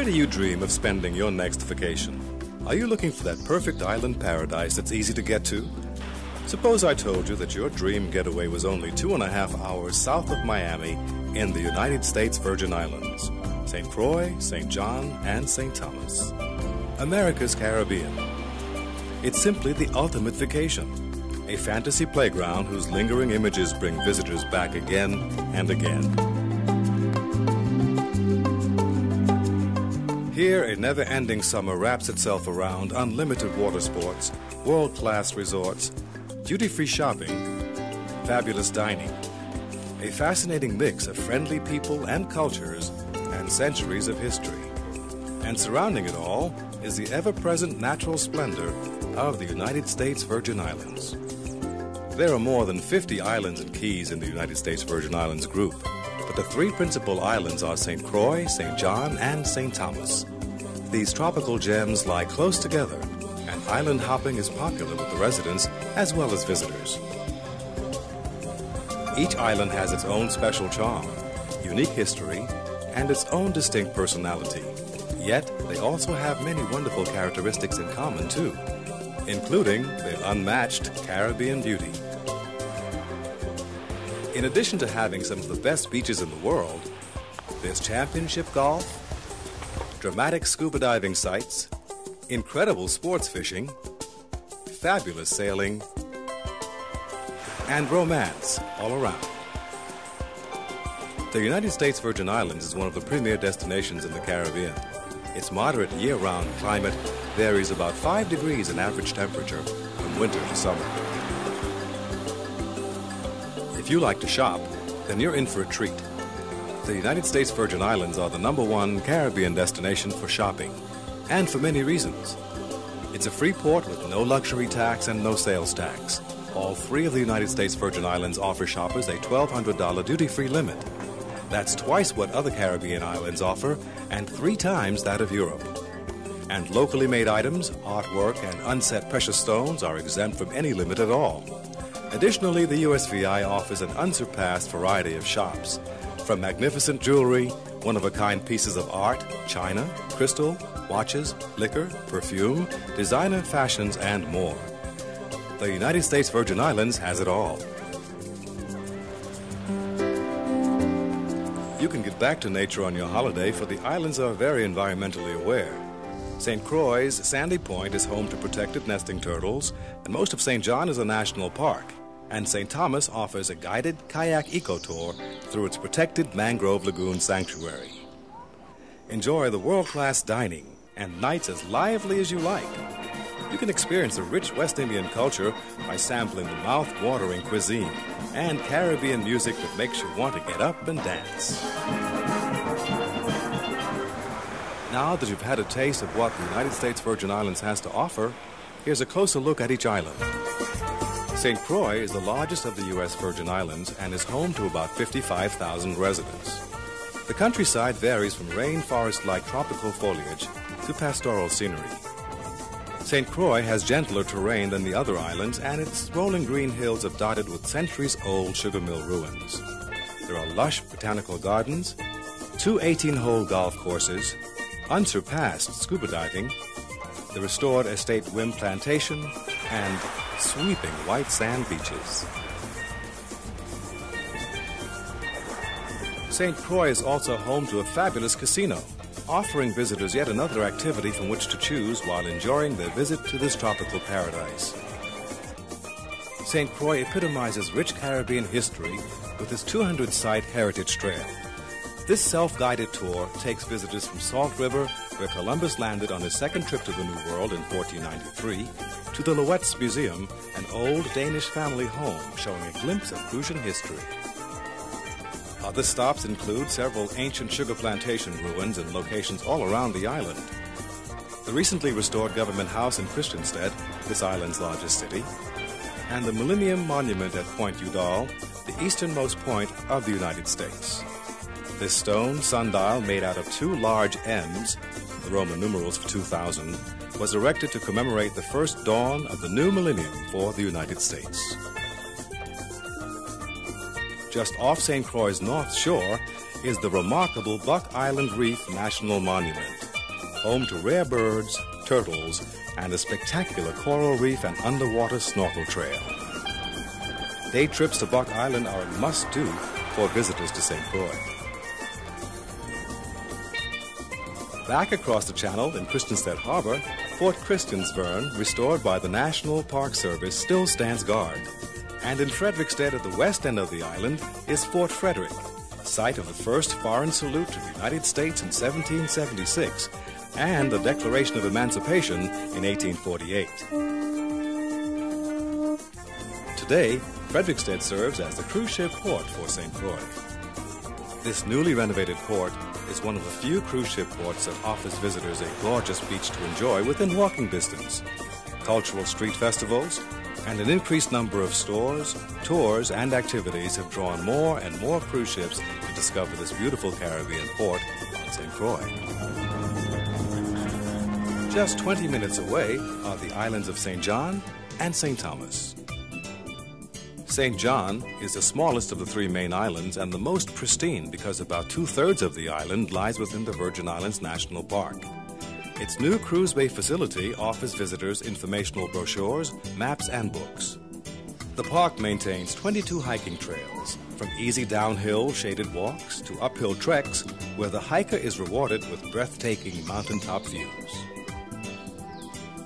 do you dream of spending your next vacation? Are you looking for that perfect island paradise that's easy to get to? Suppose I told you that your dream getaway was only 2.5 hours south of Miami in the United States Virgin Islands. St. Croix, St. John, and St. Thomas. America's Caribbean. It's simply the ultimate vacation. A fantasy playground whose lingering images bring visitors back again and again. Here, a never-ending summer wraps itself around unlimited water sports, world-class resorts, duty-free shopping, fabulous dining, a fascinating mix of friendly people and cultures, and centuries of history. And surrounding it all is the ever-present natural splendor of the United States Virgin Islands. There are more than 50 islands and keys in the United States Virgin Islands group, but the three principal islands are St. Croix, St. John, and St. Thomas. These tropical gems lie close together, and island hopping is popular with the residents as well as visitors. Each island has its own special charm, unique history, and its own distinct personality. Yet, they also have many wonderful characteristics in common, too, including their unmatched Caribbean beauty. In addition to having some of the best beaches in the world, there's championship golf, dramatic scuba diving sites, incredible sports fishing, fabulous sailing, and romance all around. The United States Virgin Islands is one of the premier destinations in the Caribbean. Its moderate year-round climate varies about 5 degrees in average temperature from winter to summer. If you like to shop, then you're in for a treat. The United States Virgin Islands are the #1 Caribbean destination for shopping, and for many reasons. It's a free port with no luxury tax and no sales tax. All three of the United States Virgin Islands offer shoppers a $1,200 duty-free limit. That's twice what other Caribbean islands offer and 3 times that of Europe. And locally made items, artwork, and unset precious stones are exempt from any limit at all. Additionally, the USVI offers an unsurpassed variety of shops, from magnificent jewelry, one-of-a-kind pieces of art, china, crystal, watches, liquor, perfume, designer fashions, and more. The United States Virgin Islands has it all. You can get back to nature on your holiday, for the islands are very environmentally aware. St. Croix's Sandy Point is home to protected nesting turtles, and most of St. John is a national park. And St. Thomas offers a guided kayak eco-tour through its protected Mangrove Lagoon Sanctuary. Enjoy the world-class dining and nights as lively as you like. You can experience the rich West Indian culture by sampling the mouth-watering cuisine and Caribbean music that makes you want to get up and dance. Now that you've had a taste of what the United States Virgin Islands has to offer, here's a closer look at each island. St. Croix is the largest of the U.S. Virgin Islands and is home to about 55,000 residents. The countryside varies from rainforest-like tropical foliage to pastoral scenery. St. Croix has gentler terrain than the other islands, and its rolling green hills are dotted with centuries-old sugar mill ruins. There are lush botanical gardens, 2 18-hole golf courses, unsurpassed scuba diving, the restored Estate Whim Plantation, and sweeping white sand beaches. St. Croix is also home to a fabulous casino, offering visitors yet another activity from which to choose while enjoying their visit to this tropical paradise. St. Croix epitomizes rich Caribbean history with its 200-site heritage trail. This self-guided tour takes visitors from Salt River, where Columbus landed on his second trip to the New World in 1493, to the Loett's Museum, an old Danish family home showing a glimpse of Prussian history. Other stops include several ancient sugar plantation ruins and locations all around the island. The recently restored government house in Christiansted, this island's largest city, and the Millennium Monument at Point Udall, the easternmost point of the United States. This stone sundial, made out of 2 large M's, the Roman numerals for 2000, was erected to commemorate the first dawn of the new millennium for the United States. Just off St. Croix's north shore is the remarkable Buck Island Reef National Monument. home to rare birds, turtles, and a spectacular coral reef and underwater snorkel trail. Day trips to Buck Island are a must-do for visitors to St. Croix. Back across the channel in Christiansted Harbor, Fort Christiansvern, restored by the National Park Service, still stands guard. And in Frederiksted at the west end of the island is Fort Frederick, site of the first foreign salute to the United States in 1776 and the Declaration of Emancipation in 1848. Today, Frederiksted serves as the cruise ship port for St. Croix. This newly renovated port is one of the few cruise ship ports that offers visitors a gorgeous beach to enjoy within walking distance. Cultural street festivals and an increased number of stores, tours, and activities have drawn more and more cruise ships to discover this beautiful Caribbean port on St. Croix. Just 20 minutes away are the islands of St. John and St. Thomas. St. John is the smallest of the three main islands and the most pristine because about 2/3 of the island lies within the Virgin Islands National Park. Its new cruise bay facility offers visitors informational brochures, maps, and books. The park maintains 22 hiking trails, from easy downhill shaded walks to uphill treks where the hiker is rewarded with breathtaking mountaintop views.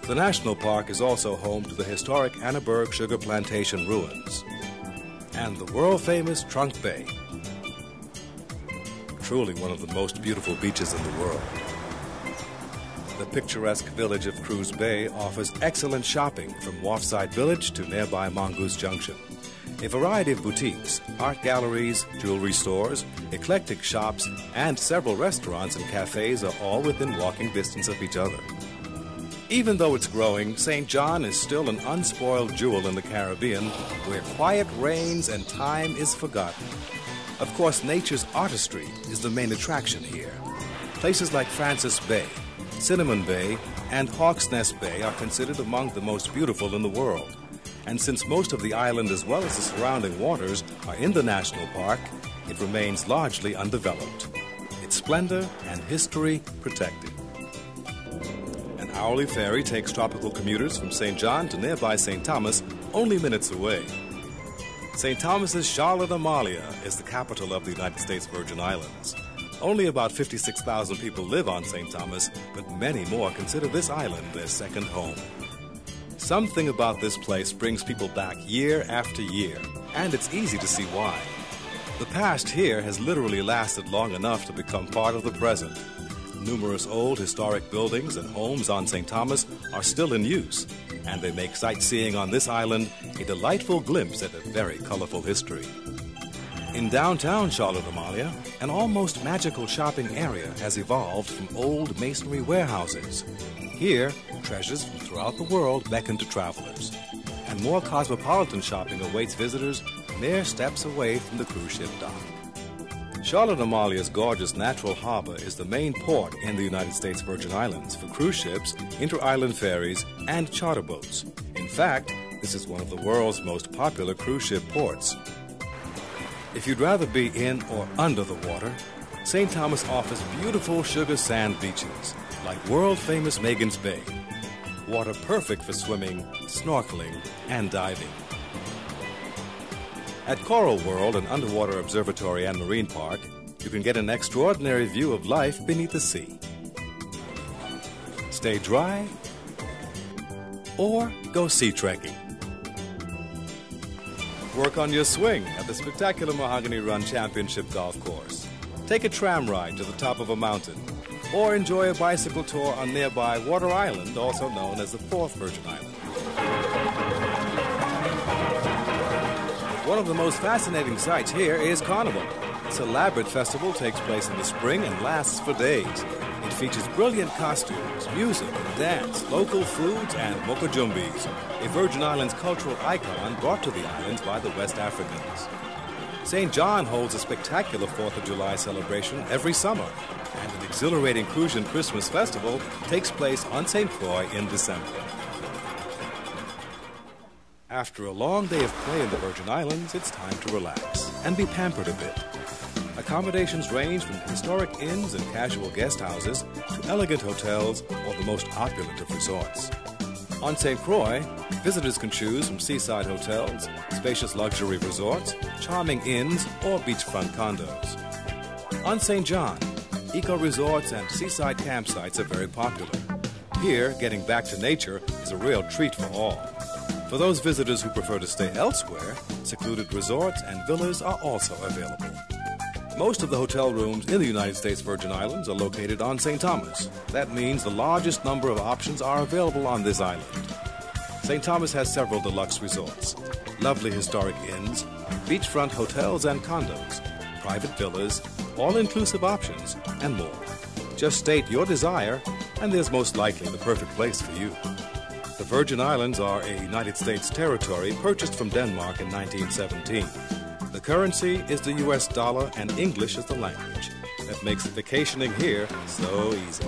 The National Park is also home to the historic Annaberg Sugar Plantation ruins and the world-famous Trunk Bay, truly one of the most beautiful beaches in the world. The picturesque village of Cruz Bay offers excellent shopping from Wharfside Village to nearby Mongoose Junction. A variety of boutiques, art galleries, jewelry stores, eclectic shops, and several restaurants and cafes are all within walking distance of each other. Even though it's growing, St. John is still an unspoiled jewel in the Caribbean where quiet reigns and time is forgotten. Of course, nature's artistry is the main attraction here. Places like Francis Bay, Cinnamon Bay, and Hawks Nest Bay are considered among the most beautiful in the world. And since most of the island as well as the surrounding waters are in the national park, it remains largely undeveloped. Its splendor and history protected. An hourly ferry takes tropical commuters from St. John to nearby St. Thomas, only minutes away. St. Thomas's Charlotte Amalia is the capital of the United States Virgin Islands. Only about 56,000 people live on St. Thomas, but many more consider this island their second home. Something about this place brings people back year after year, and it's easy to see why. The past here has literally lasted long enough to become part of the present. Numerous old historic buildings and homes on St. Thomas are still in use, and they make sightseeing on this island a delightful glimpse at a very colorful history. In downtown Charlotte Amalia, an almost magical shopping area has evolved from old masonry warehouses. Here, treasures from throughout the world beckon to travelers, and more cosmopolitan shopping awaits visitors mere steps away from the cruise ship dock. Charlotte Amalia's gorgeous natural harbor is the main port in the United States Virgin Islands for cruise ships, inter-island ferries, and charter boats. In fact, this is one of the world's most popular cruise ship ports. If you'd rather be in or under the water, St. Thomas offers beautiful sugar sand beaches, like world-famous Magens Bay. Water perfect for swimming, snorkeling, and diving. At Coral World, an underwater observatory and marine park, you can get an extraordinary view of life beneath the sea. Stay dry, or go sea trekking. Work on your swing at the spectacular Mahogany Run Championship Golf Course. Take a tram ride to the top of a mountain, or enjoy a bicycle tour on nearby Water Island, also known as the Fourth Virgin Island. One of the most fascinating sights here is Carnival. This elaborate festival takes place in the spring and lasts for days. It features brilliant costumes, music, dance, local foods, and mokojumbis, a Virgin Islands cultural icon brought to the islands by the West Africans. St. John holds a spectacular 4th of July celebration every summer, and an exhilarating Crucian Christmas festival takes place on St. Croix in December. After a long day of play in the Virgin Islands, it's time to relax and be pampered a bit. Accommodations range from historic inns and casual guest houses to elegant hotels or the most opulent of resorts. On St. Croix, visitors can choose from seaside hotels, spacious luxury resorts, charming inns, or beachfront condos. On St. John, eco-resorts and seaside campsites are very popular. Here, getting back to nature is a real treat for all. For those visitors who prefer to stay elsewhere, secluded resorts and villas are also available. Most of the hotel rooms in the United States Virgin Islands are located on St. Thomas. That means the largest number of options are available on this island. St. Thomas has several deluxe resorts, lovely historic inns, beachfront hotels and condos, private villas, all-inclusive options, and more. Just state your desire, and there's most likely the perfect place for you. The Virgin Islands are a United States territory purchased from Denmark in 1917. The currency is the US dollar and English is the language. That makes vacationing here so easy.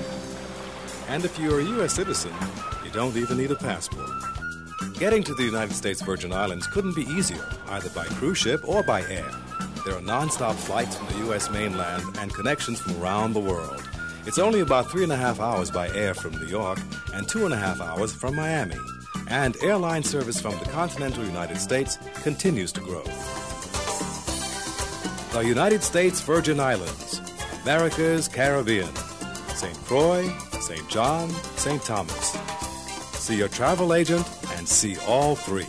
And if you're a US citizen, you don't even need a passport. Getting to the United States Virgin Islands couldn't be easier, either by cruise ship or by air. There are non-stop flights from the US mainland and connections from around the world. It's only about 3.5 hours by air from New York and 2.5 hours from Miami. And airline service from the continental United States continues to grow. The United States Virgin Islands, America's Caribbean, St. Croix, St. John, St. Thomas. See your travel agent and see all three.